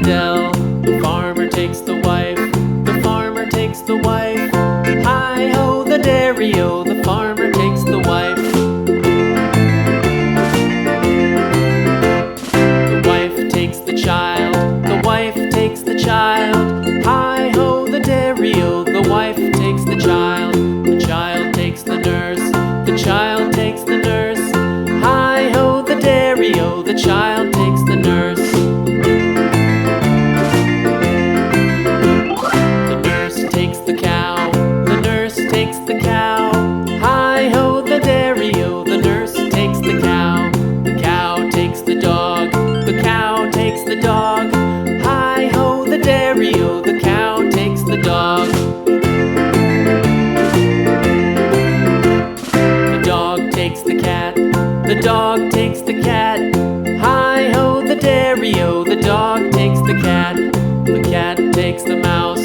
dell. The farmer takes the wife, the farmer takes the wife. Hi-ho, the dairy-o, the farmer takes the wife. The wife takes the child, the wife takes the child. Hi-ho, the dairy-o, the wife takes the child. The child takes the nurse, the child takes the nurse. Hi-ho, the dairy-o, the child takes the nurse. The nurse takes the cow, the nurse takes the cow. Hi-ho, the dairy-o, the nurse takes the cow. The cow takes the dog, the cow takes the dog. Hi-ho, the dairy-o, the cow takes the dog. The dog takes the cat, the dog takes the cat. Hi-ho, the dairy-o, the dog takes the cat. The cat takes the mouse,